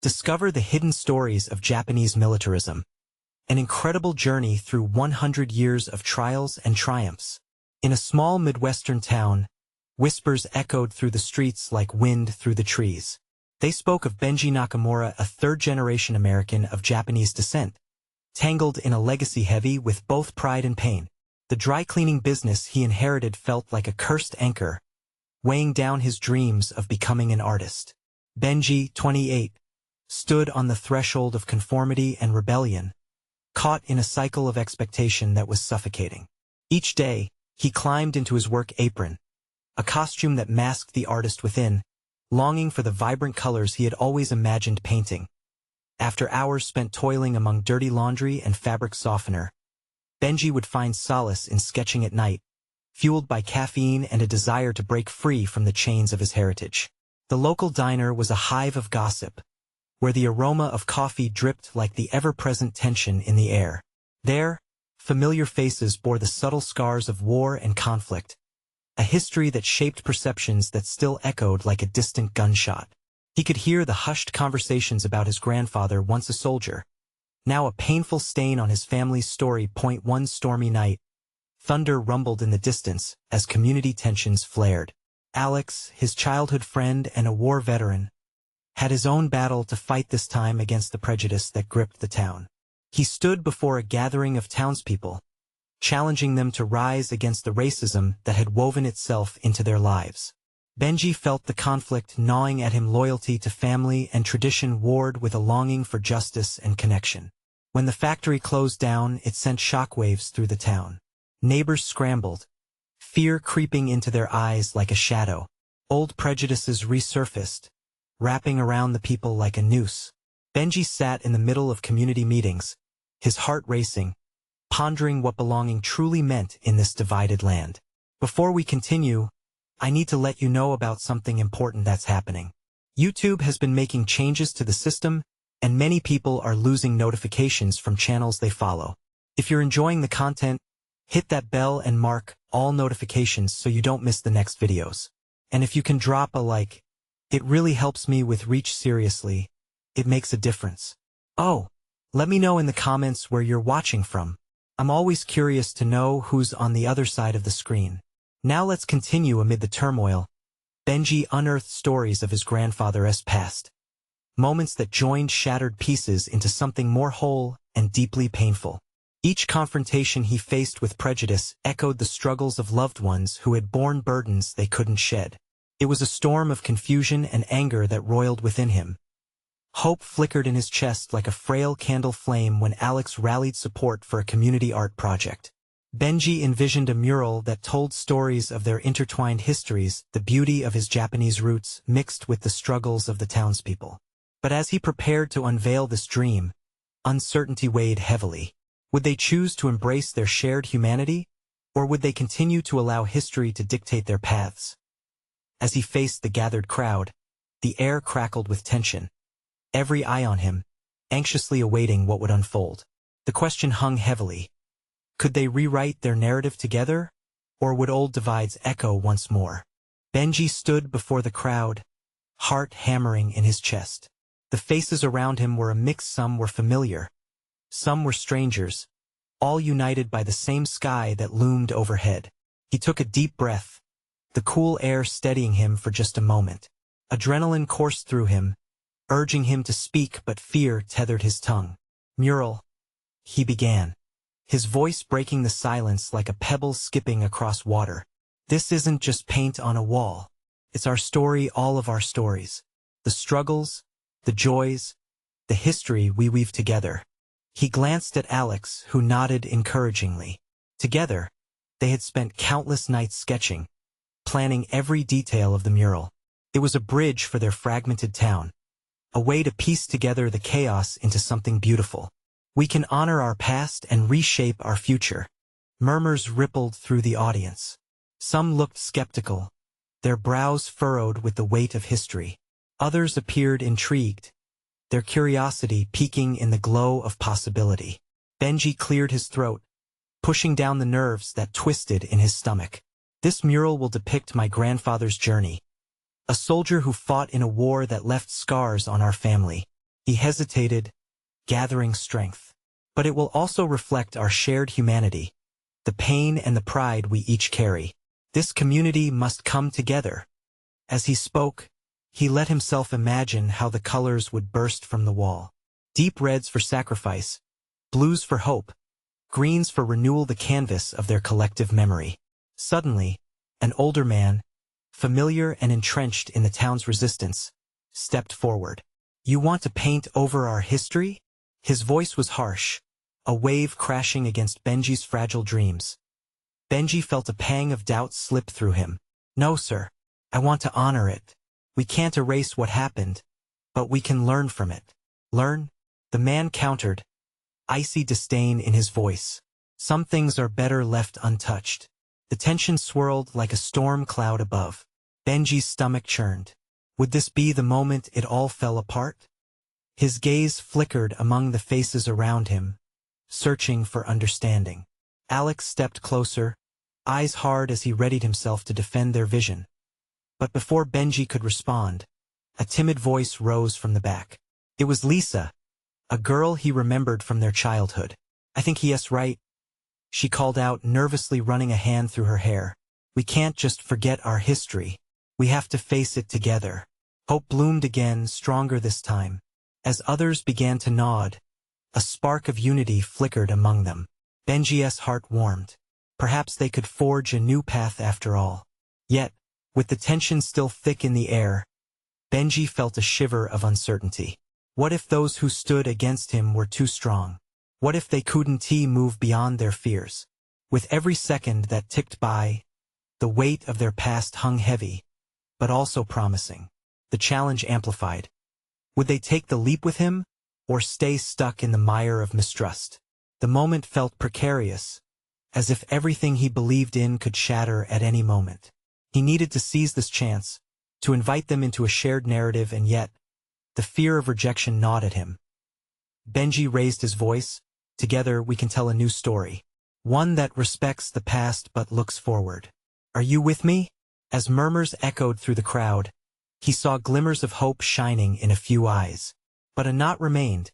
Discover the hidden stories of Japanese militarism. An incredible journey through 100 years of trials and triumphs. In a small Midwestern town, whispers echoed through the streets like wind through the trees. They spoke of Benji Nakamura, a third-generation American of Japanese descent, tangled in a legacy heavy with both pride and pain. The dry-cleaning business he inherited felt like a cursed anchor, weighing down his dreams of becoming an artist. Benji, 28, stood on the threshold of conformity and rebellion, caught in a cycle of expectation that was suffocating. Each day, he climbed into his work apron, a costume that masked the artist within, longing for the vibrant colors he had always imagined painting. After hours spent toiling among dirty laundry and fabric softener, Benji would find solace in sketching at night, fueled by caffeine and a desire to break free from the chains of his heritage. The local diner was a hive of gossip, where the aroma of coffee dripped like the ever-present tension in the air. There, familiar faces bore the subtle scars of war and conflict, a history that shaped perceptions that still echoed like a distant gunshot. He could hear the hushed conversations about his grandfather, once a soldier, now a painful stain on his family's story. One stormy night, thunder rumbled in the distance as community tensions flared. Alex, his childhood friend and a war veteran, had his own battle to fight, this time against the prejudice that gripped the town. He stood before a gathering of townspeople, challenging them to rise against the racism that had woven itself into their lives. Benji felt the conflict gnawing at him. Loyalty to family and tradition warred with a longing for justice and connection. When the factory closed down, it sent shockwaves through the town. Neighbors scrambled, fear creeping into their eyes like a shadow. Old prejudices resurfaced, wrapping around the people like a noose. Benji sat in the middle of community meetings, his heart racing, pondering what belonging truly meant in this divided land. Before we continue, I need to let you know about something important that's happening. YouTube has been making changes to the system, and many people are losing notifications from channels they follow. If you're enjoying the content, hit that bell and mark all notifications so you don't miss the next videos. And if you can drop a like, it really helps me with reach. Seriously, it makes a difference. Oh, let me know in the comments where you're watching from. I'm always curious to know who's on the other side of the screen. Now let's continue. Amid the turmoil, Benji unearthed stories of his grandfather's past. Moments that joined shattered pieces into something more whole and deeply painful. Each confrontation he faced with prejudice echoed the struggles of loved ones who had borne burdens they couldn't shed. It was a storm of confusion and anger that roiled within him. Hope flickered in his chest like a frail candle flame when Alex rallied support for a community art project. Benji envisioned a mural that told stories of their intertwined histories, the beauty of his Japanese roots mixed with the struggles of the townspeople. But as he prepared to unveil this dream, uncertainty weighed heavily. Would they choose to embrace their shared humanity, or would they continue to allow history to dictate their paths? As he faced the gathered crowd, the air crackled with tension, every eye on him, anxiously awaiting what would unfold. The question hung heavily. Could they rewrite their narrative together, or would old divides echo once more? Benji stood before the crowd, heart hammering in his chest. The faces around him were a mix. Some were familiar, some were strangers, all united by the same sky that loomed overhead. He took a deep breath, the cool air steadying him for just a moment. Adrenaline coursed through him, urging him to speak, but fear tethered his tongue. "Mural," he began, his voice breaking the silence like a pebble skipping across water. "This isn't just paint on a wall. It's our story, all of our stories. The struggles, the joys, the history we weave together." He glanced at Alex, who nodded encouragingly. Together, they had spent countless nights sketching, planning every detail of the mural. It was a bridge for their fragmented town, a way to piece together the chaos into something beautiful. "We can honor our past and reshape our future." Murmurs rippled through the audience. Some looked skeptical, their brows furrowed with the weight of history. Others appeared intrigued, their curiosity peaking in the glow of possibility. Benji cleared his throat, pushing down the nerves that twisted in his stomach. "This mural will depict my grandfather's journey, a soldier who fought in a war that left scars on our family. He hesitated, gathering strength. But it will also reflect our shared humanity, the pain and the pride we each carry. This community must come together. As he spoke, he let himself imagine how the colors would burst from the wall. Deep reds for sacrifice, blues for hope, greens for renewal, the canvas of their collective memory. Suddenly, an older man, familiar and entrenched in the town's resistance, stepped forward. "You want to paint over our history?" His voice was harsh, a wave crashing against Benji's fragile dreams. Benji felt a pang of doubt slip through him. "No, sir. I want to honor it. We can't erase what happened, but we can learn from it." "Learn?" the man countered, icy disdain in his voice. "Some things are better left untouched." The tension swirled like a storm cloud above. Benji's stomach churned. Would this be the moment it all fell apart? His gaze flickered among the faces around him, searching for understanding. Alex stepped closer, eyes hard as he readied himself to defend their vision. But before Benji could respond, a timid voice rose from the back. It was Lisa, a girl he remembered from their childhood. "I think he is right," she called out, nervously running a hand through her hair. "We can't just forget our history. We have to face it together." Hope bloomed again, stronger this time. As others began to nod, a spark of unity flickered among them. Benji's heart warmed. Perhaps they could forge a new path after all. Yet, with the tension still thick in the air, Benji felt a shiver of uncertainty. What if those who stood against him were too strong? What if they couldn't move beyond their fears? With every second that ticked by, the weight of their past hung heavy, but also promising. The challenge amplified. Would they take the leap with him, or stay stuck in the mire of mistrust? The moment felt precarious, as if everything he believed in could shatter at any moment. He needed to seize this chance, to invite them into a shared narrative, and yet, the fear of rejection gnawed at him. Benji raised his voice. "Together we can tell a new story. One that respects the past but looks forward. Are you with me?" As murmurs echoed through the crowd, he saw glimmers of hope shining in a few eyes. But a knot remained,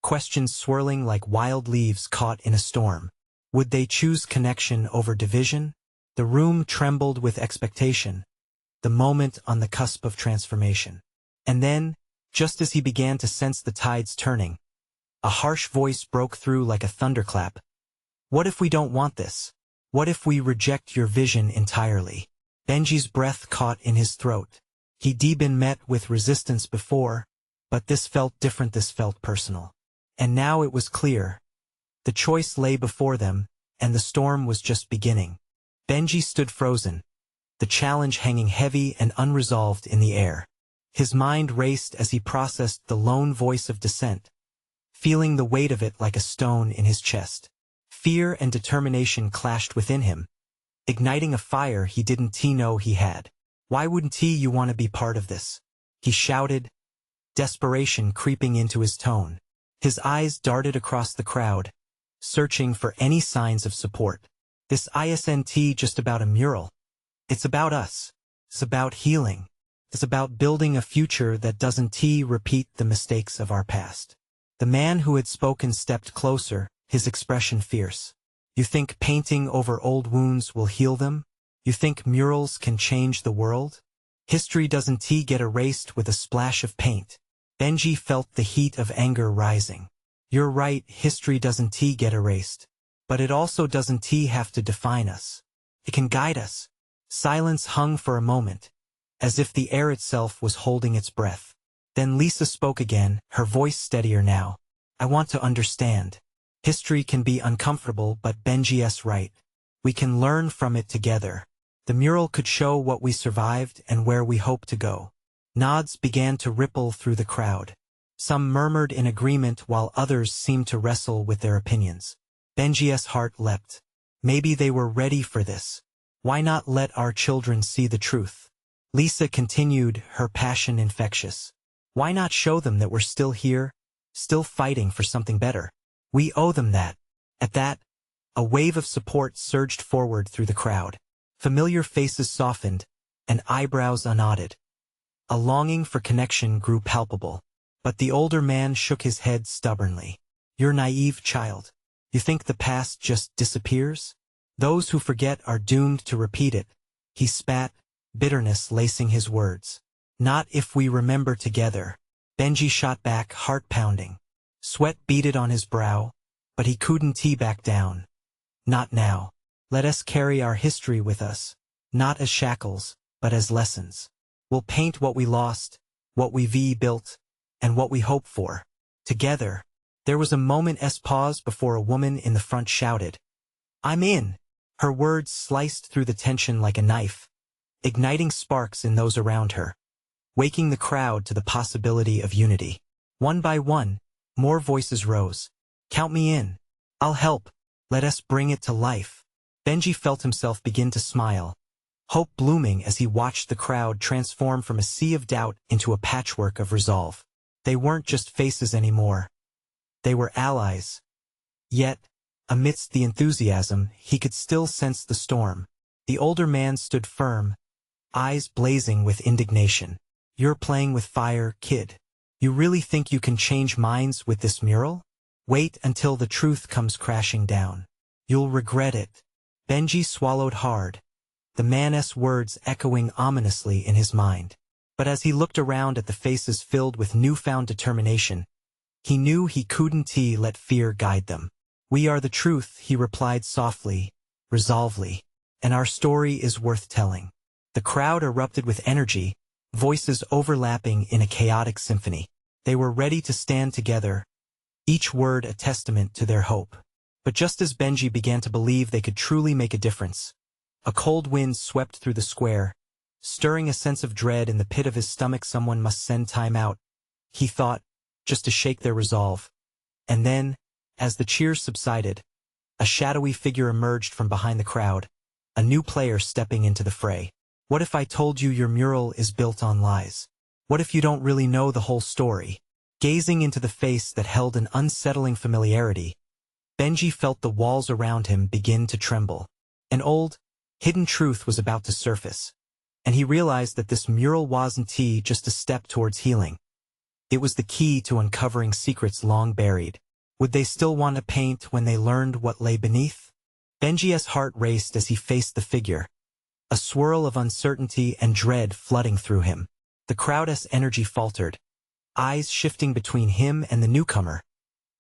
questions swirling like wild leaves caught in a storm. Would they choose connection over division? The room trembled with expectation, the moment on the cusp of transformation. And then, just as he began to sense the tides turning, a harsh voice broke through like a thunderclap. "What if we don't want this? What if we reject your vision entirely?" Benji's breath caught in his throat. He'd been met with resistance before, but this felt different, this felt personal. And now it was clear. The choice lay before them, and the storm was just beginning. Benji stood frozen, the challenge hanging heavy and unresolved in the air. His mind raced as he processed the lone voice of dissent, feeling the weight of it like a stone in his chest. Fear and determination clashed within him, igniting a fire he didn't know he had. "Why wouldn't you want to be part of this?" he shouted, desperation creeping into his tone. His eyes darted across the crowd, searching for any signs of support. "This isn't just about a mural. It's about us. It's about healing. It's about building a future that doesn't repeat the mistakes of our past." The man who had spoken stepped closer, his expression fierce. "You think painting over old wounds will heal them? You think murals can change the world? History doesn't get erased with a splash of paint." Benji felt the heat of anger rising. "You're right, history doesn't get erased. But it also doesn't have to define us. It can guide us." Silence hung for a moment, as if the air itself was holding its breath. Then Lisa spoke again, her voice steadier now. "I want to understand. History can be uncomfortable, but Benji's right. We can learn from it together. The mural could show what we survived and where we hope to go." Nods began to ripple through the crowd. Some murmured in agreement while others seemed to wrestle with their opinions. Benji's heart leapt. Maybe they were ready for this. Why not let our children see the truth? Lisa continued, her passion infectious. Why not show them that we're still here, still fighting for something better? We owe them that. At that, a wave of support surged forward through the crowd. Familiar faces softened, and eyebrows unknotted. A longing for connection grew palpable. But the older man shook his head stubbornly. You're naive, child. You think the past just disappears? Those who forget are doomed to repeat it. He spat, bitterness lacing his words. Not if we remember together. Benji shot back, heart pounding. Sweat beaded on his brow, but he couldn't back down. Not now. Let us carry our history with us, not as shackles, but as lessons. We'll paint what we lost, what we built, and what we hope for. Together. There was a moment's pause before a woman in the front shouted, I'm in. Her words sliced through the tension like a knife, igniting sparks in those around her, waking the crowd to the possibility of unity. One by one, more voices rose. Count me in. I'll help. Let us bring it to life. Benji felt himself begin to smile, hope blooming as he watched the crowd transform from a sea of doubt into a patchwork of resolve. They weren't just faces anymore. They were allies. Yet, amidst the enthusiasm, he could still sense the storm. The older man stood firm, eyes blazing with indignation. You're playing with fire, kid. You really think you can change minds with this mural? Wait until the truth comes crashing down. You'll regret it. Benji swallowed hard, the man's words echoing ominously in his mind. But as he looked around at the faces filled with newfound determination, he knew he couldn't let fear guide them. We are the truth, he replied softly, resolvely, and our story is worth telling. The crowd erupted with energy, voices overlapping in a chaotic symphony. They were ready to stand together, each word a testament to their hope. But just as Benji began to believe they could truly make a difference, a cold wind swept through the square, stirring a sense of dread in the pit of his stomach. Someone must send time out, he thought, just to shake their resolve. And then, as the cheers subsided, a shadowy figure emerged from behind the crowd, a new player stepping into the fray. What if I told you your mural is built on lies? What if you don't really know the whole story? Gazing into the face that held an unsettling familiarity, Benji felt the walls around him begin to tremble. An old, hidden truth was about to surface, and he realized that this mural wasn't just a step towards healing. It was the key to uncovering secrets long buried. Would they still want to paint when they learned what lay beneath? Benji's heart raced as he faced the figure, a swirl of uncertainty and dread flooding through him. The crowd's energy faltered, eyes shifting between him and the newcomer,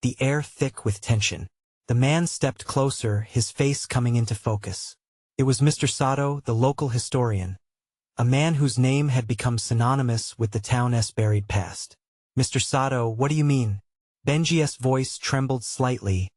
the air thick with tension. The man stepped closer, his face coming into focus. It was Mr. Sato, the local historian, a man whose name had become synonymous with the town's buried past. Mr. Sato, what do you mean? Benji's voice trembled slightly,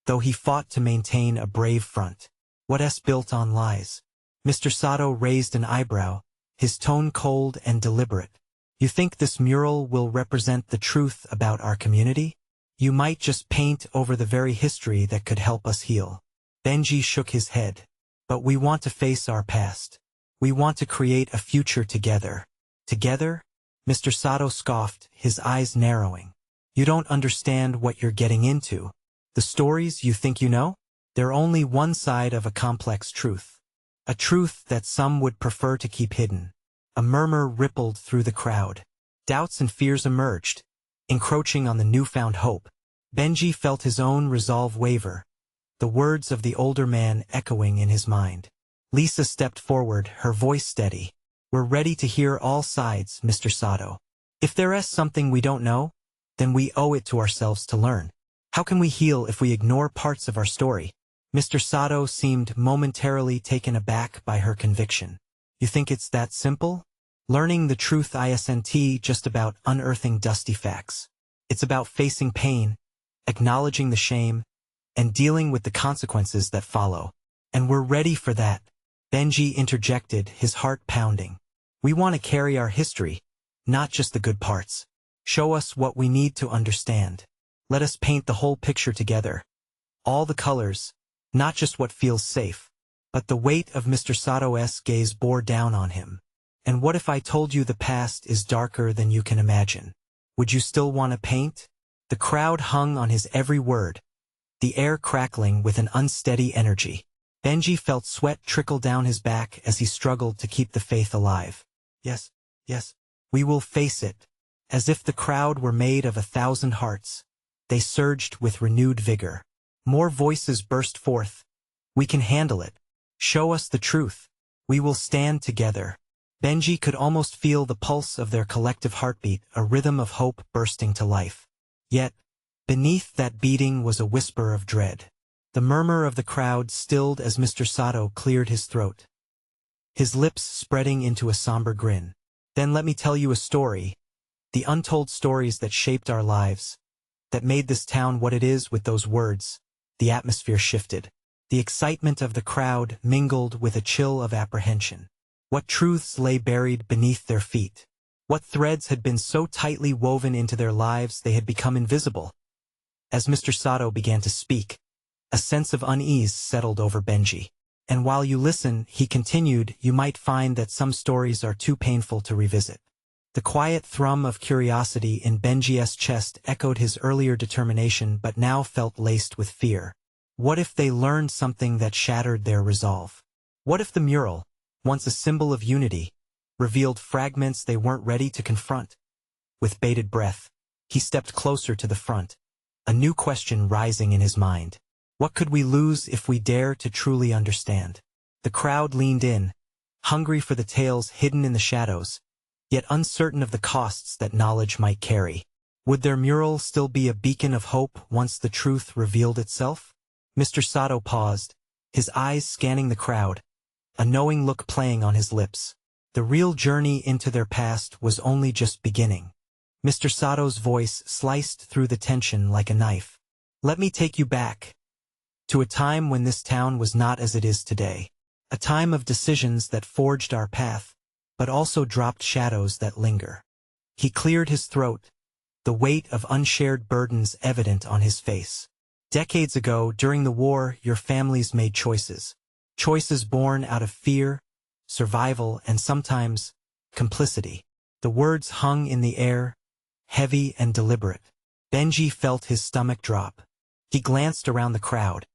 though he fought to maintain a brave front. What's built on lies? Mr. Sato raised an eyebrow, his tone cold and deliberate. You think this mural will represent the truth about our community? You might just paint over the very history that could help us heal. Benji shook his head. But we want to face our past. We want to create a future together. Together? Mr. Sato scoffed, his eyes narrowing. You don't understand what you're getting into. The stories you think you know? They're only one side of a complex truth. A truth that some would prefer to keep hidden. A murmur rippled through the crowd. Doubts and fears emerged, encroaching on the newfound hope. Benji felt his own resolve waver, the words of the older man echoing in his mind. Lisa stepped forward, her voice steady. We're ready to hear all sides, Mr. Sato. If there is something we don't know, then we owe it to ourselves to learn. How can we heal if we ignore parts of our story? Mr. Sato seemed momentarily taken aback by her conviction. You think it's that simple? Learning the truth isn't just about unearthing dusty facts. It's about facing pain, acknowledging the shame, and dealing with the consequences that follow. And we're ready for that. Benji interjected, his heart pounding. We want to carry our history, not just the good parts. Show us what we need to understand. Let us paint the whole picture together. All the colors, not just what feels safe. But the weight of Mr. Sato's gaze bore down on him. And what if I told you the past is darker than you can imagine? Would you still want to paint? The crowd hung on his every word, the air crackling with an unsteady energy. Benji felt sweat trickle down his back as he struggled to keep the faith alive. Yes, we will face it. As if the crowd were made of 1,000 hearts, they surged with renewed vigor. More voices burst forth. We can handle it. Show us the truth. We will stand together. Benji could almost feel the pulse of their collective heartbeat, a rhythm of hope bursting to life. Yet, beneath that beating was a whisper of dread. The murmur of the crowd stilled as Mr. Sato cleared his throat, his lips spreading into a somber grin. Then let me tell you a story, the untold stories that shaped our lives, that made this town what it is. With those words, the atmosphere shifted. The excitement of the crowd mingled with a chill of apprehension. What truths lay buried beneath their feet? What threads had been so tightly woven into their lives they had become invisible? As Mr. Sato began to speak, a sense of unease settled over Benji. And while you listen, he continued, you might find that some stories are too painful to revisit. The quiet thrum of curiosity in Benji's chest echoed his earlier determination but now felt laced with fear. What if they learned something that shattered their resolve? What if the mural, once a symbol of unity, revealed fragments they weren't ready to confront? With bated breath, he stepped closer to the front, a new question rising in his mind. What could we lose if we dare to truly understand? The crowd leaned in, hungry for the tales hidden in the shadows, yet uncertain of the costs that knowledge might carry. Would their mural still be a beacon of hope once the truth revealed itself? Mr. Sato paused, his eyes scanning the crowd, a knowing look playing on his lips. The real journey into their past was only just beginning. Mr. Sato's voice sliced through the tension like a knife. Let me take you back to a time when this town was not as it is today. A time of decisions that forged our path, but also dropped shadows that linger. He cleared his throat, the weight of unshared burdens evident on his face. Decades ago, during the war, your families made choices. Choices born out of fear, survival, and sometimes complicity. The words hung in the air, heavy and deliberate. Benji felt his stomach drop. He glanced around the crowd.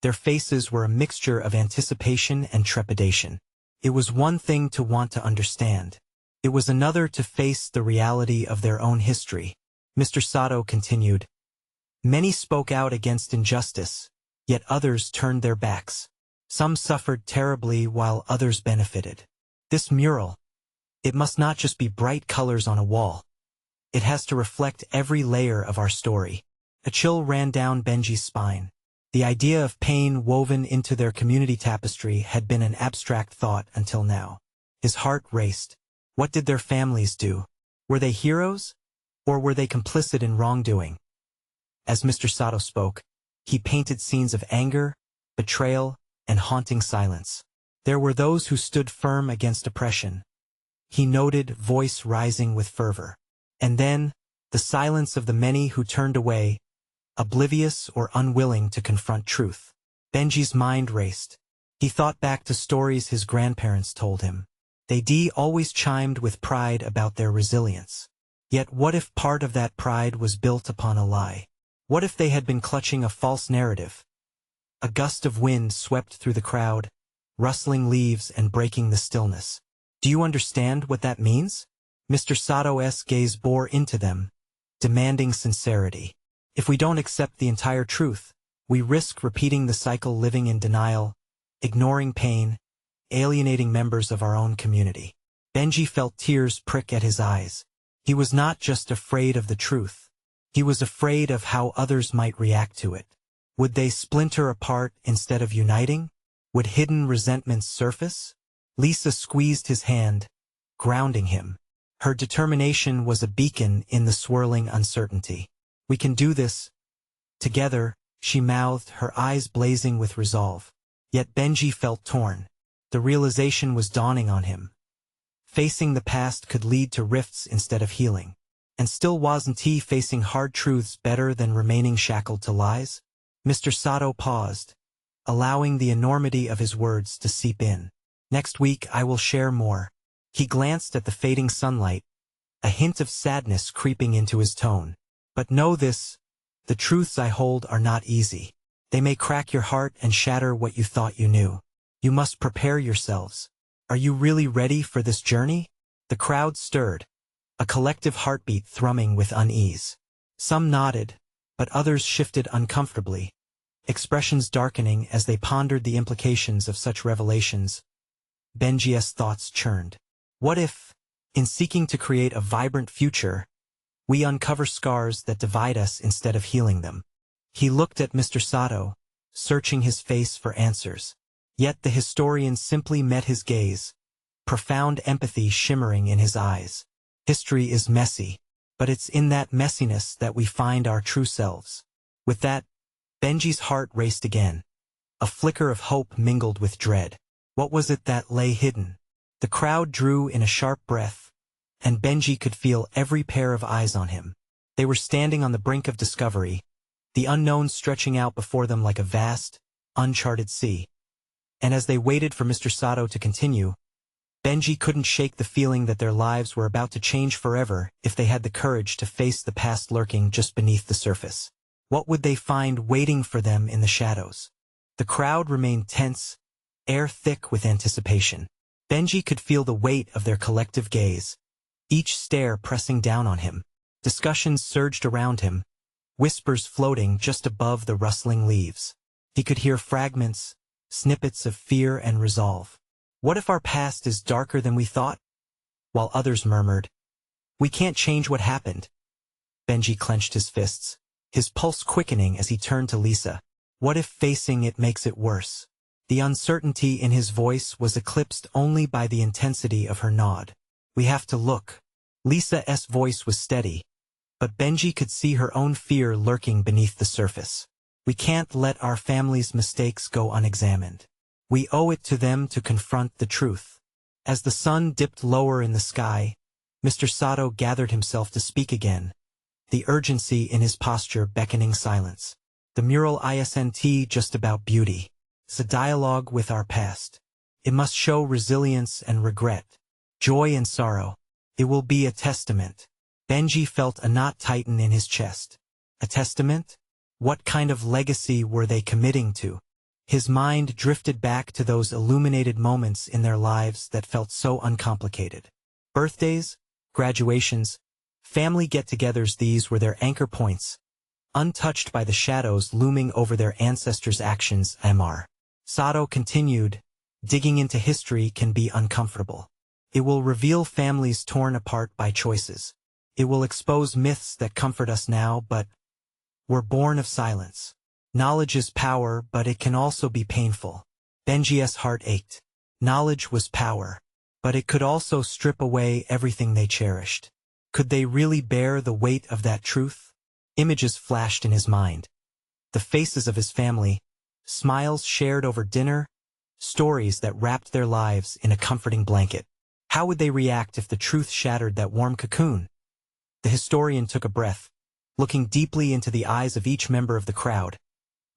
Their faces were a mixture of anticipation and trepidation. It was one thing to want to understand. It was another to face the reality of their own history. Mr. Sato continued. Many spoke out against injustice, yet others turned their backs. Some suffered terribly while others benefited. This mural, it must not just be bright colors on a wall. It has to reflect every layer of our story. A chill ran down Benji's spine. The idea of pain woven into their community tapestry had been an abstract thought until now. His heart raced. What did their families do? Were they heroes? Or were they complicit in wrongdoing? As Mr. Sato spoke, he painted scenes of anger, betrayal, and haunting silence. There were those who stood firm against oppression. He noted, voice rising with fervor. And then, the silence of the many who turned away, oblivious or unwilling to confront truth. Benji's mind raced. He thought back to stories his grandparents told him. They always chimed with pride about their resilience. Yet what if part of that pride was built upon a lie? What if they had been clutching a false narrative? A gust of wind swept through the crowd, rustling leaves and breaking the stillness. Do you understand what that means? Mr. Sato's gaze bore into them, demanding sincerity. If we don't accept the entire truth, we risk repeating the cycle, living in denial, ignoring pain, alienating members of our own community. Benji felt tears prick at his eyes. He was not just afraid of the truth. He was afraid of how others might react to it. Would they splinter apart instead of uniting? Would hidden resentments surface? Lisa squeezed his hand, grounding him. Her determination was a beacon in the swirling uncertainty. We can do this. Together, she mouthed, her eyes blazing with resolve. Yet Benji felt torn. The realization was dawning on him. Facing the past could lead to rifts instead of healing. And still wasn't he facing hard truths better than remaining shackled to lies? Mr. Sato paused, allowing the enormity of his words to seep in. Next week I will share more. He glanced at the fading sunlight, a hint of sadness creeping into his tone. But know this, the truths I hold are not easy. They may crack your heart and shatter what you thought you knew. You must prepare yourselves. Are you really ready for this journey? The crowd stirred, a collective heartbeat thrumming with unease. Some nodded, but others shifted uncomfortably, expressions darkening as they pondered the implications of such revelations. Benji's thoughts churned. What if, in seeking to create a vibrant future, we uncover scars that divide us instead of healing them? He looked at Mr. Sato, searching his face for answers. Yet the historian simply met his gaze, profound empathy shimmering in his eyes. History is messy, but it's in that messiness that we find our true selves. With that, Benji's heart raced again. A flicker of hope mingled with dread. What was it that lay hidden? The crowd drew in a sharp breath, and Benji could feel every pair of eyes on him. They were standing on the brink of discovery, the unknown stretching out before them like a vast, uncharted sea. And as they waited for Mr. Sato to continue, Benji couldn't shake the feeling that their lives were about to change forever if they had the courage to face the past lurking just beneath the surface. What would they find waiting for them in the shadows? The crowd remained tense, air thick with anticipation. Benji could feel the weight of their collective gaze, each stare pressing down on him. Discussions surged around him, whispers floating just above the rustling leaves. He could hear fragments, snippets of fear and resolve. What if our past is darker than we thought? While others murmured, we can't change what happened. Benji clenched his fists, his pulse quickening as he turned to Lisa. What if facing it makes it worse? The uncertainty in his voice was eclipsed only by the intensity of her nod. We have to look. Lisa's voice was steady, but Benji could see her own fear lurking beneath the surface. We can't let our family's mistakes go unexamined. We owe it to them to confront the truth. As the sun dipped lower in the sky, Mr. Sato gathered himself to speak again, the urgency in his posture beckoning silence. The mural isn't just about beauty. It's a dialogue with our past. It must show resilience and regret, joy and sorrow. It will be a testament. Benji felt a knot tighten in his chest. A testament? What kind of legacy were they committing to? His mind drifted back to those illuminated moments in their lives that felt so uncomplicated. Birthdays, graduations, family get-togethers, these were their anchor points, untouched by the shadows looming over their ancestors' actions. Mr. Sato continued, digging into history can be uncomfortable. It will reveal families torn apart by choices. It will expose myths that comfort us now but were born of silence. Knowledge is power, but it can also be painful. Benji's heart ached. Knowledge was power, but it could also strip away everything they cherished. Could they really bear the weight of that truth? Images flashed in his mind. The faces of his family, smiles shared over dinner, stories that wrapped their lives in a comforting blanket. How would they react if the truth shattered that warm cocoon? The historian took a breath, looking deeply into the eyes of each member of the crowd,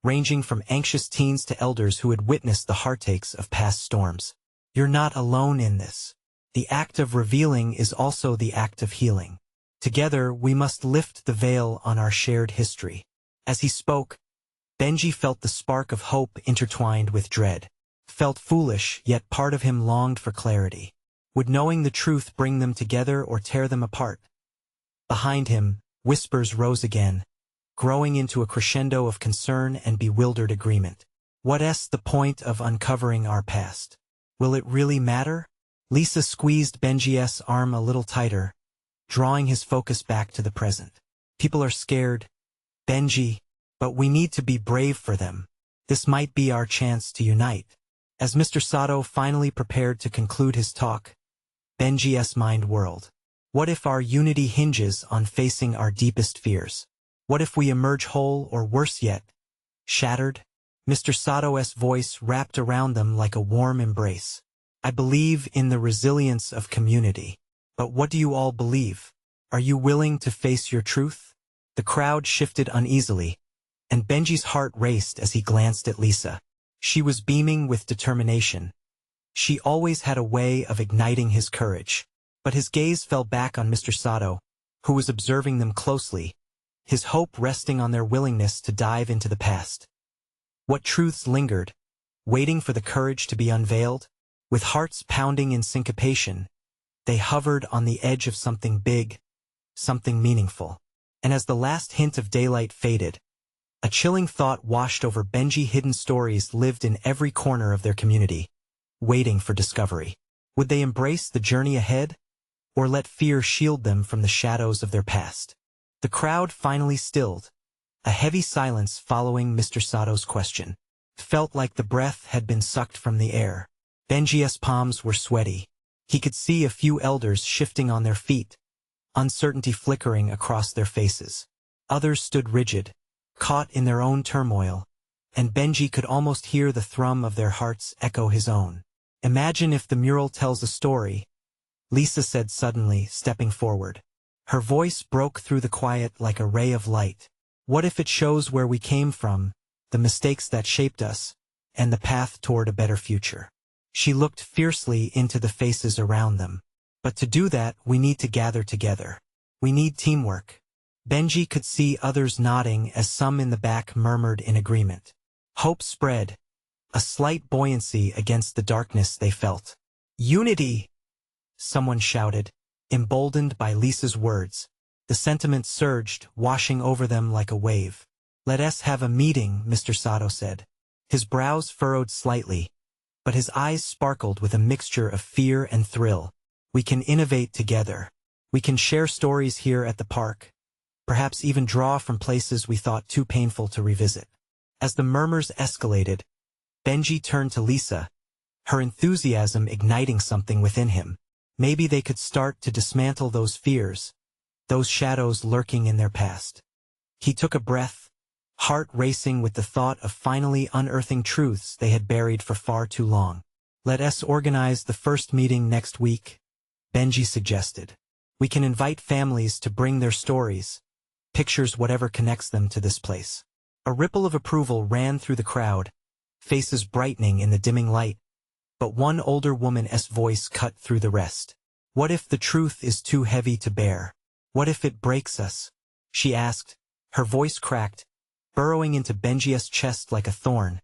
ranging from anxious teens to elders who had witnessed the heartaches of past storms. You're not alone in this. The act of revealing is also the act of healing. Together, we must lift the veil on our shared history. As he spoke, Benji felt the spark of hope intertwined with dread. Felt foolish, yet part of him longed for clarity. Would knowing the truth bring them together or tear them apart? Behind him, whispers rose again, growing into a crescendo of concern and bewildered agreement. What's the point of uncovering our past? Will it really matter? Lisa squeezed Benji's arm a little tighter, drawing his focus back to the present. People are scared, Benji, but we need to be brave for them. This might be our chance to unite. As Mr. Sato finally prepared to conclude his talk, Benji's mind whirled. What if our unity hinges on facing our deepest fears? What if we emerge whole or worse yet, shattered? Mr. Sato's voice wrapped around them like a warm embrace. I believe in the resilience of community. But what do you all believe? Are you willing to face your truth? The crowd shifted uneasily, and Benji's heart raced as he glanced at Lisa. She was beaming with determination. She always had a way of igniting his courage. But his gaze fell back on Mr. Sato, who was observing them closely, his hope resting on their willingness to dive into the past. What truths lingered, waiting for the courage to be unveiled? With hearts pounding in syncopation, They hovered on the edge of something big, something meaningful. And as the last hint of daylight faded, a chilling thought washed over Benji. Hidden stories lived in every corner of their community, waiting for discovery. Would they embrace the journey ahead, or let fear shield them from the shadows of their past? The crowd finally stilled, a heavy silence following Mr. Sato's question. It felt like the breath had been sucked from the air. Benji's palms were sweaty. He could see a few elders shifting on their feet, uncertainty flickering across their faces. Others stood rigid, caught in their own turmoil, and Benji could almost hear the thrum of their hearts echo his own. "Imagine if the mural tells a story," Lisa said suddenly, stepping forward. Her voice broke through the quiet like a ray of light. "What if it shows where we came from, the mistakes that shaped us, and the path toward a better future?" She looked fiercely into the faces around them. "But to do that, we need to gather together. We need teamwork." Benji could see others nodding as some in the back murmured in agreement. Hope spread, a slight buoyancy against the darkness they felt. "Unity!" someone shouted, emboldened by Lisa's words. The sentiment surged, washing over them like a wave. "Let us have a meeting," Mr. Sato said. His brows furrowed slightly, but his eyes sparkled with a mixture of fear and thrill. "We can innovate together. We can share stories here at the park, perhaps even draw from places we thought too painful to revisit." As the murmurs escalated, Benji turned to Lisa, her enthusiasm igniting something within him. Maybe they could start to dismantle those fears, those shadows lurking in their past. He took a breath, heart racing with the thought of finally unearthing truths they had buried for far too long. "Let us organize the first meeting next week," Benji suggested. "We can invite families to bring their stories, pictures, whatever connects them to this place." A ripple of approval ran through the crowd, faces brightening in the dimming light. But one older woman's voice cut through the rest. "What if the truth is too heavy to bear? What if it breaks us?" she asked. Her voice cracked, burrowing into Benji's chest like a thorn.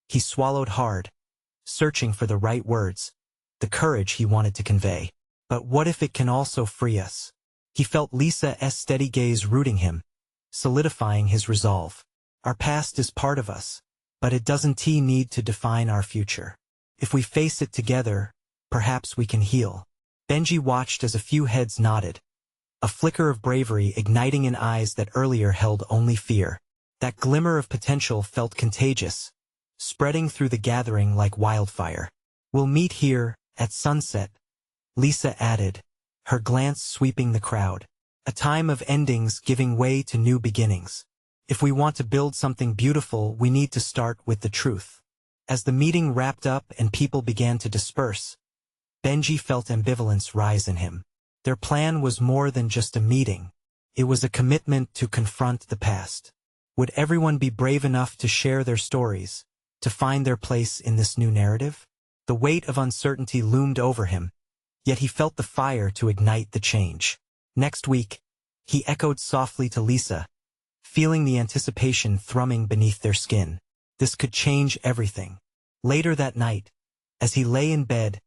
He swallowed hard, searching for the right words, the courage he wanted to convey. "But what if it can also free us?" He felt Lisa's steady gaze rooting him, solidifying his resolve. "Our past is part of us, but it doesn't need to define our future. If we face it together, perhaps we can heal." Benji watched as a few heads nodded, a flicker of bravery igniting in eyes that earlier held only fear. That glimmer of potential felt contagious, spreading through the gathering like wildfire. "We'll meet here, at sunset," Lisa added, her glance sweeping the crowd. "A time of endings giving way to new beginnings. If we want to build something beautiful, we need to start with the truth." As the meeting wrapped up and people began to disperse, Benji felt ambivalence rise in him. Their plan was more than just a meeting. It was a commitment to confront the past. Would everyone be brave enough to share their stories, to find their place in this new narrative? The weight of uncertainty loomed over him, yet he felt the fire to ignite the change. "Next week," he echoed softly to Lisa, feeling the anticipation thrumming beneath their skin. This could change everything. Later that night, as he lay in bed,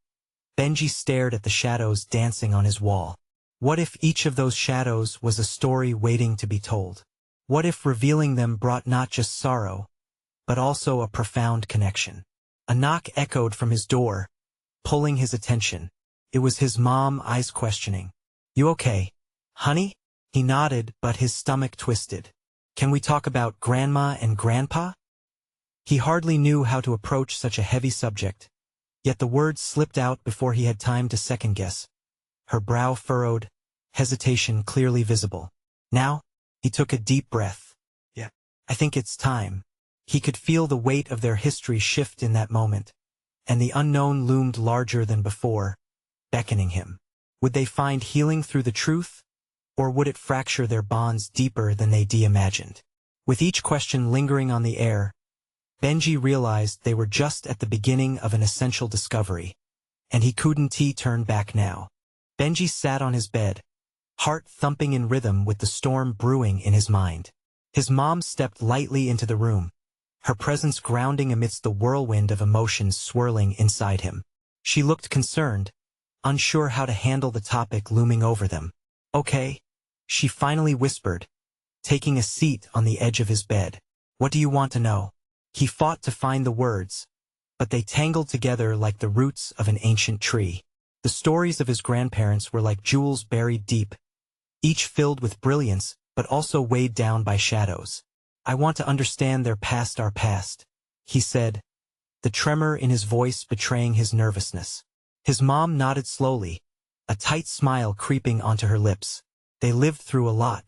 Benji stared at the shadows dancing on his wall. What if each of those shadows was a story waiting to be told? What if revealing them brought not just sorrow, but also a profound connection? A knock echoed from his door, pulling his attention. It was his mom, eyes questioning. "You okay, honey?" He nodded, but his stomach twisted. "Can we talk about Grandma and Grandpa?" He hardly knew how to approach such a heavy subject, yet the words slipped out before he had time to second-guess. Her brow furrowed, hesitation clearly visible. "Now?" He took a deep breath. "Yeah, I think it's time." He could feel the weight of their history shift in that moment, and the unknown loomed larger than before, beckoning him. Would they find healing through the truth, or would it fracture their bonds deeper than they imagined? With each question lingering on the air, Benji realized they were just at the beginning of an essential discovery, and he couldn't turn back now. Benji sat on his bed, heart thumping in rhythm with the storm brewing in his mind. His mom stepped lightly into the room, her presence grounding amidst the whirlwind of emotions swirling inside him. She looked concerned, unsure how to handle the topic looming over them. "Okay," she finally whispered, taking a seat on the edge of his bed. "What do you want to know?" He fought to find the words, but they tangled together like the roots of an ancient tree. The stories of his grandparents were like jewels buried deep, each filled with brilliance, but also weighed down by shadows. "I want to understand their past, our past," he said, the tremor in his voice betraying his nervousness. His mom nodded slowly, a tight smile creeping onto her lips. "They lived through a lot.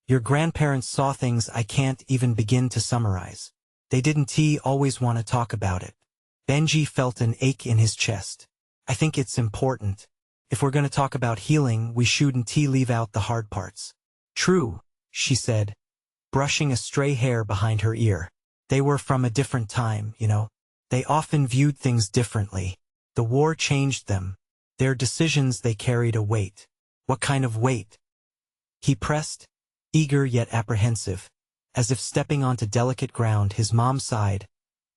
Your grandparents saw things I can't even begin to summarize. They didn't always want to talk about it." Benji felt an ache in his chest. "I think it's important. If we're going to talk about healing, we shouldn't leave out the hard parts." "True," she said, brushing a stray hair behind her ear. "They were from a different time, you know. They often viewed things differently. The war changed them. Their decisions, they carried a weight." "What kind of weight?" he pressed, eager yet apprehensive. As if stepping onto delicate ground, his mom sighed,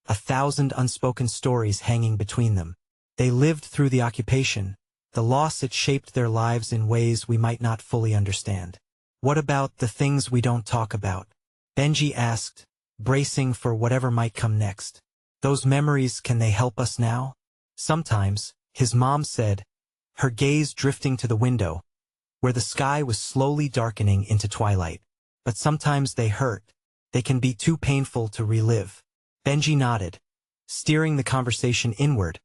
1,000 unspoken stories hanging between them. They lived through the occupation, the loss. It shaped their lives in ways we might not fully understand. "What about the things we don't talk about?" Benji asked, bracing for whatever might come next. "Those memories, can they help us now?" "Sometimes," his mom said, her gaze drifting to the window, where the sky was slowly darkening into twilight. "But sometimes they hurt. They can be too painful to relive." Benji nodded, steering the conversation inward,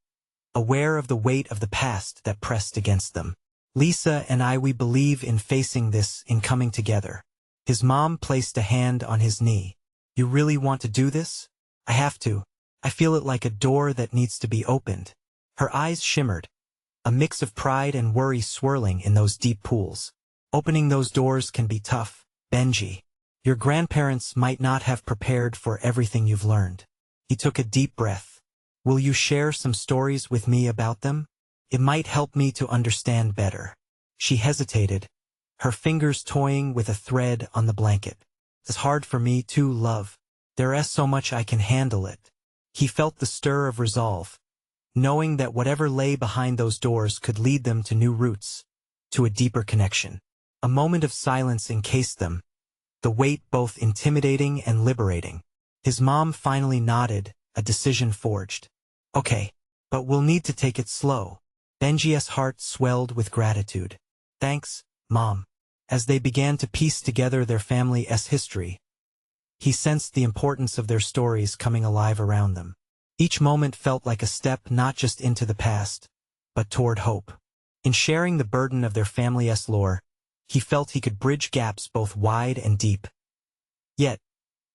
aware of the weight of the past that pressed against them. "Lisa and I, we believe in facing this, in coming together." His mom placed a hand on his knee. "You really want to do this?" "I have to. I feel it like a door that needs to be opened." Her eyes shimmered, a mix of pride and worry swirling in those deep pools. "Opening those doors can be tough, Benji. Your grandparents might not have prepared for everything you've learned." He took a deep breath. "Will you share some stories with me about them? It might help me to understand better." She hesitated, her fingers toying with a thread on the blanket. "It's hard for me too, love. There's so much I can handle it." He felt the stir of resolve, knowing that whatever lay behind those doors could lead them to new roots, to a deeper connection. A moment of silence encased them, the weight both intimidating and liberating. His mom finally nodded, a decision forged. "Okay, but we'll need to take it slow." Benji's heart swelled with gratitude. "Thanks, Mom." As they began to piece together their family's history, he sensed the importance of their stories coming alive around them. Each moment felt like a step not just into the past, but toward hope. In sharing the burden of their family's lore, he felt he could bridge gaps both wide and deep. Yet,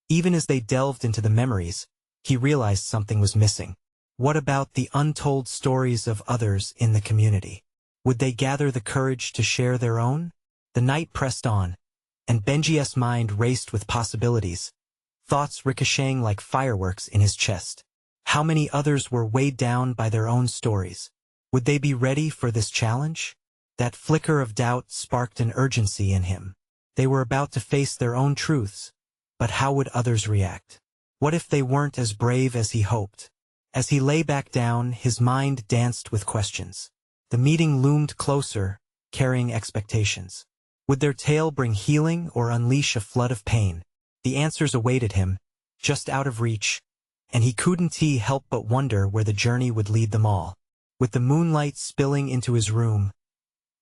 even as they delved into the memories, he realized something was missing. What about the untold stories of others in the community? Would they gather the courage to share their own? The night pressed on, and Benji's mind raced with possibilities, thoughts ricocheting like fireworks in his chest. How many others were weighed down by their own stories? Would they be ready for this challenge? That flicker of doubt sparked an urgency in him. They were about to face their own truths, but how would others react? What if they weren't as brave as he hoped? As he lay back down, his mind danced with questions. The meeting loomed closer, carrying expectations. Would their tale bring healing or unleash a flood of pain? The answers awaited him, just out of reach, and he couldn't help but wonder where the journey would lead them all. With the moonlight spilling into his room,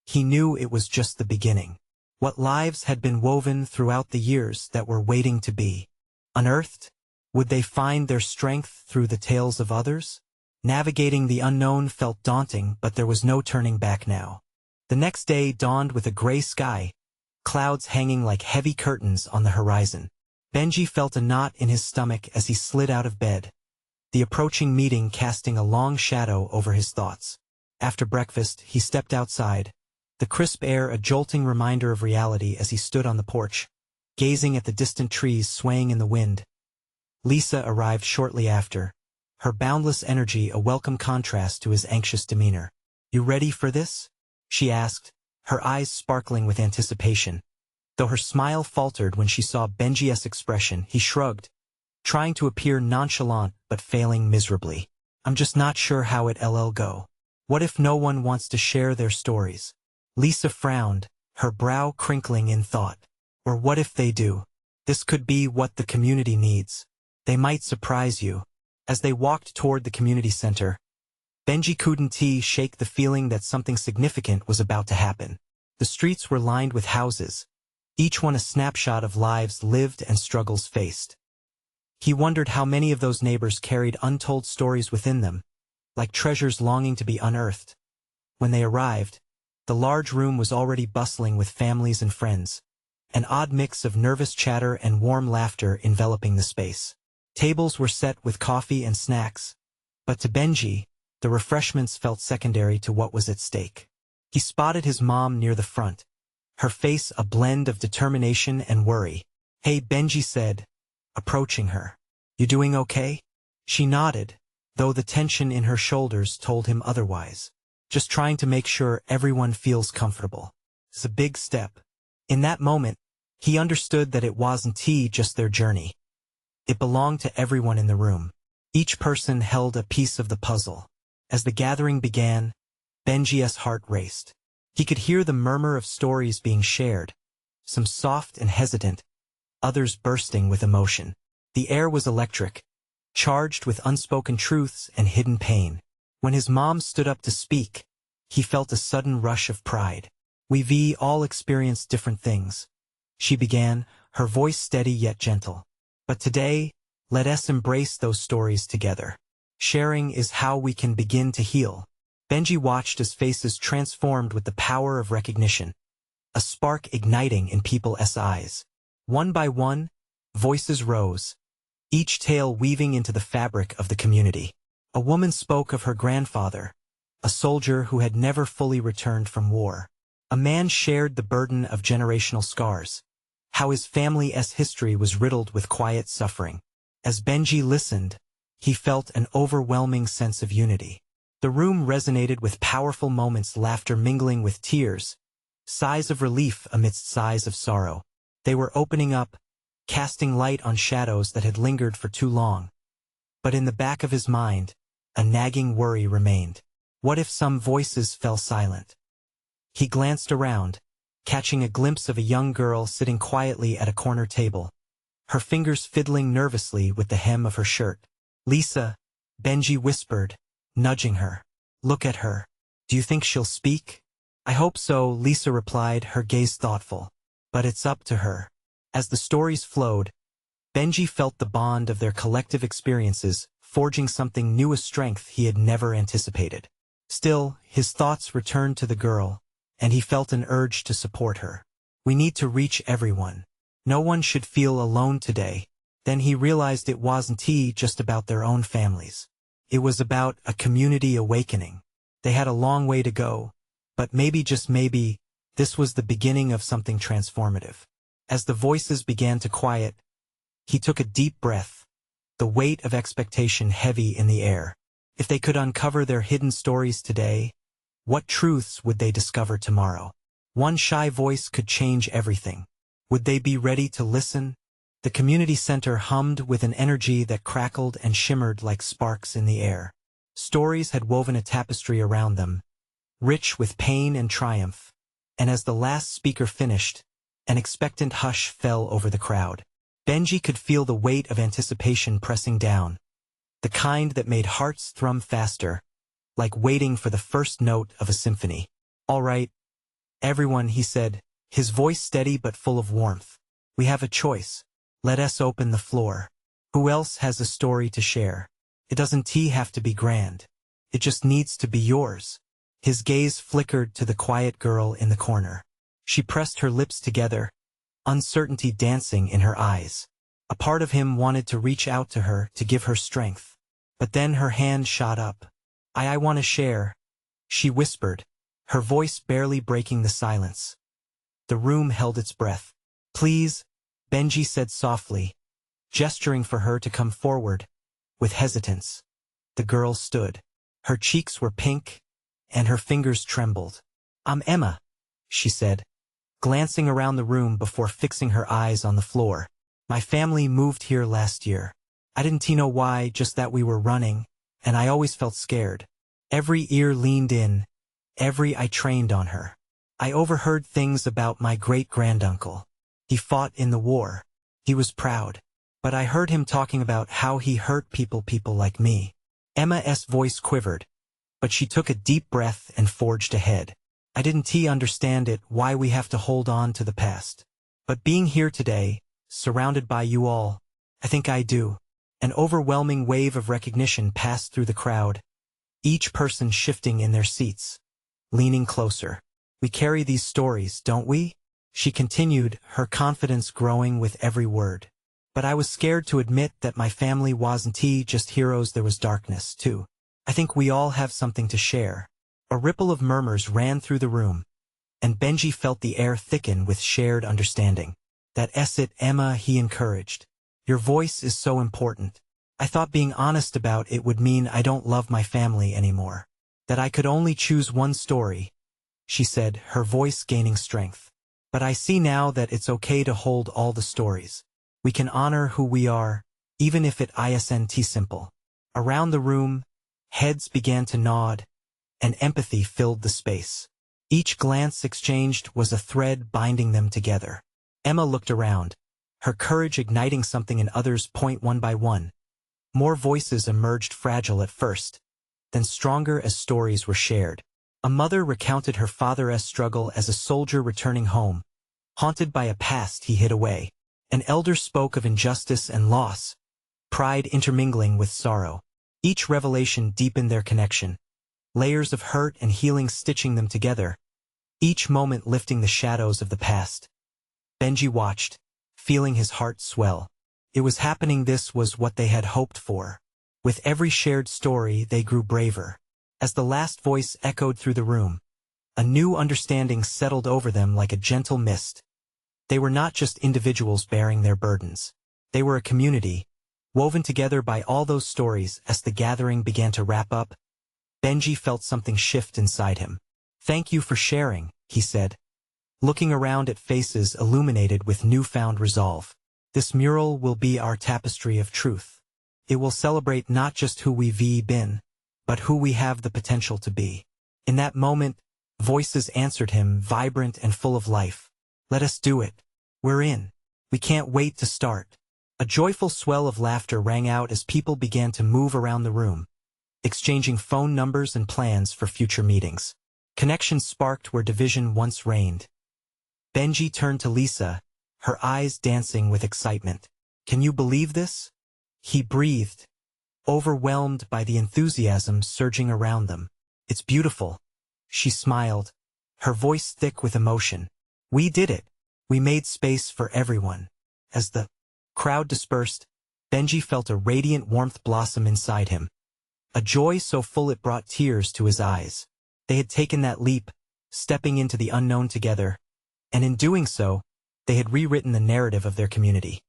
he knew it was just the beginning. What lives had been woven throughout the years that were waiting to be unearthed? Would they find their strength through the tales of others? Navigating the unknown felt daunting, but there was no turning back now. The next day dawned with a gray sky, clouds hanging like heavy curtains on the horizon. Benji felt a knot in his stomach as he slid out of bed, the approaching meeting casting a long shadow over his thoughts. After breakfast, he stepped outside, the crisp air a jolting reminder of reality as he stood on the porch, gazing at the distant trees swaying in the wind. Lisa arrived shortly after, her boundless energy a welcome contrast to his anxious demeanor. "You ready for this?" she asked, her eyes sparkling with anticipation. Though her smile faltered when she saw Benji's expression, he shrugged, trying to appear nonchalant but failing miserably. "I'm just not sure how it'll go." What if no one wants to share their stories? Lisa frowned, her brow crinkling in thought. Or what if they do? This could be what the community needs. They might surprise you. As they walked toward the community center, Benji couldn't shake the feeling that something significant was about to happen. The streets were lined with houses, each one a snapshot of lives lived and struggles faced. He wondered how many of those neighbors carried untold stories within them, like treasures longing to be unearthed. When they arrived, the large room was already bustling with families and friends, an odd mix of nervous chatter and warm laughter enveloping the space. Tables were set with coffee and snacks, but to Benji, the refreshments felt secondary to what was at stake. He spotted his mom near the front, her face a blend of determination and worry. "Hey," Benji said, approaching her. "You doing okay?" She nodded, though the tension in her shoulders told him otherwise. "Just trying to make sure everyone feels comfortable." It's a big step. In that moment, he understood that it wasn't just their journey. It belonged to everyone in the room. Each person held a piece of the puzzle. As the gathering began, Benji's heart raced. He could hear the murmur of stories being shared, some soft and hesitant, others bursting with emotion. The air was electric, charged with unspoken truths and hidden pain. When his mom stood up to speak, he felt a sudden rush of pride. "We've all experienced different things," she began, her voice steady yet gentle. "But today, let us embrace those stories together. Sharing is how we can begin to heal." Benji watched as faces transformed with the power of recognition, a spark igniting in people's eyes. One by one, voices rose, each tale weaving into the fabric of the community. A woman spoke of her grandfather, a soldier who had never fully returned from war. A man shared the burden of generational scars, how his family's history was riddled with quiet suffering. As Benji listened, he felt an overwhelming sense of unity. The room resonated with powerful moments, laughter mingling with tears, sighs of relief amidst sighs of sorrow. They were opening up, casting light on shadows that had lingered for too long. But in the back of his mind, a nagging worry remained. What if some voices fell silent? He glanced around, catching a glimpse of a young girl sitting quietly at a corner table, her fingers fiddling nervously with the hem of her shirt. "Lisa," Benji whispered, nudging her. "Look at her. Do you think she'll speak?" "I hope so," Lisa replied, her gaze thoughtful. "But it's up to her." As the stories flowed, Benji felt the bond of their collective experiences, forging something new, a strength he had never anticipated. Still, his thoughts returned to the girl, and he felt an urge to support her. "We need to reach everyone. No one should feel alone today." Then he realized it wasn't just about their own families. It was about a community awakening. They had a long way to go, but maybe, just maybe, this was the beginning of something transformative. As the voices began to quiet, he took a deep breath, the weight of expectation heavy in the air. If they could uncover their hidden stories today, what truths would they discover tomorrow? One shy voice could change everything. Would they be ready to listen? The community center hummed with an energy that crackled and shimmered like sparks in the air. Stories had woven a tapestry around them, rich with pain and triumph, and as the last speaker finished, an expectant hush fell over the crowd. Benji could feel the weight of anticipation pressing down, the kind that made hearts thrum faster, like waiting for the first note of a symphony. "All right, everyone," he said, his voice steady but full of warmth. "We have a choice. Let us open the floor. Who else has a story to share? It doesn't have to be grand. It just needs to be yours." His gaze flickered to the quiet girl in the corner. She pressed her lips together, uncertainty dancing in her eyes. A part of him wanted to reach out to her to give her strength. But then her hand shot up. I want to share," she whispered, her voice barely breaking the silence. The room held its breath. "Please," Benji said softly, gesturing for her to come forward. With hesitance, the girl stood. Her cheeks were pink, and her fingers trembled. "I'm Emma," she said, glancing around the room before fixing her eyes on the floor. "My family moved here last year. I didn't know why, just that we were running, and I always felt scared. Every ear leaned in, every eye trained on her. I overheard things about my great-granduncle. He fought in the war. He was proud. But I heard him talking about how he hurt people like me. Emma's voice quivered, but she took a deep breath and forged ahead. I didn't understand it, why we have to hold on to the past. But being here today, surrounded by you all, I think I do. An overwhelming wave of recognition passed through the crowd, each person shifting in their seats, leaning closer. We carry these stories, don't we? She continued, her confidence growing with every word. But I was scared to admit that my family wasn't just heroes, there was darkness, too. I think we all have something to share. A ripple of murmurs ran through the room, and Benji felt the air thicken with shared understanding. That's it, Emma, he encouraged. Your voice is so important. I thought being honest about it would mean I don't love my family anymore. That I could only choose one story, she said, her voice gaining strength. But I see now that it's okay to hold all the stories. We can honor who we are, even if it isn't simple. Around the room, heads began to nod, and empathy filled the space. Each glance exchanged was a thread binding them together. Emma looked around, her courage igniting something in others. One by one. More voices emerged, fragile at first, then stronger as stories were shared. A mother recounted her father's struggle as a soldier returning home, haunted by a past he hid away. An elder spoke of injustice and loss, pride intermingling with sorrow. Each revelation deepened their connection, layers of hurt and healing stitching them together, each moment lifting the shadows of the past. Benji watched, feeling his heart swell. It was happening, this was what they had hoped for. With every shared story, they grew braver. As the last voice echoed through the room, a new understanding settled over them like a gentle mist. They were not just individuals bearing their burdens. They were a community, woven together by all those stories. As the gathering began to wrap up, Benji felt something shift inside him. Thank you for sharing, he said, looking around at faces illuminated with newfound resolve. This mural will be our tapestry of truth. It will celebrate not just who we've been, but who we have the potential to be. In that moment, voices answered him, vibrant and full of life. Let us do it. We're in. We can't wait to start. A joyful swell of laughter rang out as people began to move around the room, exchanging phone numbers and plans for future meetings. Connections sparked where division once reigned. Benji turned to Lisa, her eyes dancing with excitement. Can you believe this? He breathed, overwhelmed by the enthusiasm surging around them. It's beautiful. She smiled, her voice thick with emotion. We did it. We made space for everyone. As the crowd dispersed, Benji felt a radiant warmth blossom inside him. A joy so full it brought tears to his eyes. They had taken that leap, stepping into the unknown together, and in doing so, they had rewritten the narrative of their community.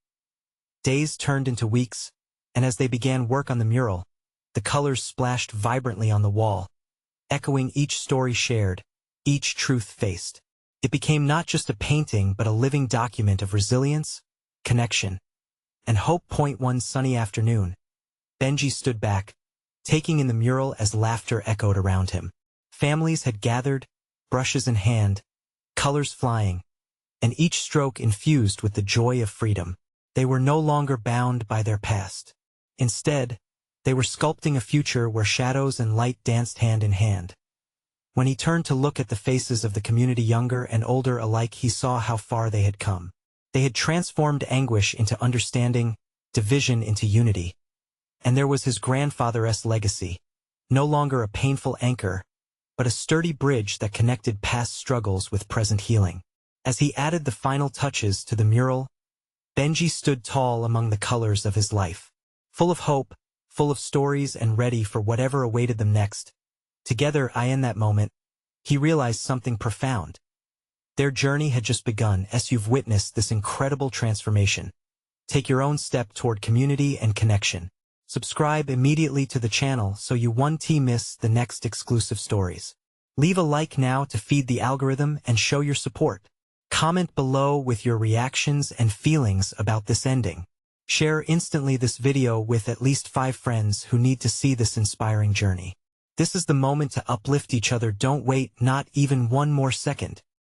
Days turned into weeks, and as they began work on the mural, the colors splashed vibrantly on the wall, echoing each story shared, each truth faced. It became not just a painting but a living document of resilience, connection, and hope. One sunny afternoon, Benji stood back, taking in the mural as laughter echoed around him. Families had gathered, brushes in hand, colors flying, and each stroke infused with the joy of freedom. They were no longer bound by their past. Instead, they were sculpting a future where shadows and light danced hand in hand. When he turned to look at the faces of the community, younger and older alike, he saw how far they had come. They had transformed anguish into understanding, division into unity. And there was his grandfather's legacy, no longer a painful anchor, but a sturdy bridge that connected past struggles with present healing. As he added the final touches to the mural, Benji stood tall among the colors of his life, full of hope, full of stories, and ready for whatever awaited them next. Together, in that moment, he realized something profound. Their journey had just begun. As you've witnessed this incredible transformation, take your own step toward community and connection. Subscribe immediately to the channel so you won't miss the next exclusive stories. Leave a like now to feed the algorithm and show your support. Comment below with your reactions and feelings about this ending. Share instantly this video with at least 5 friends who need to see this inspiring journey. This is the moment to uplift each other. Don't wait, not even one more second.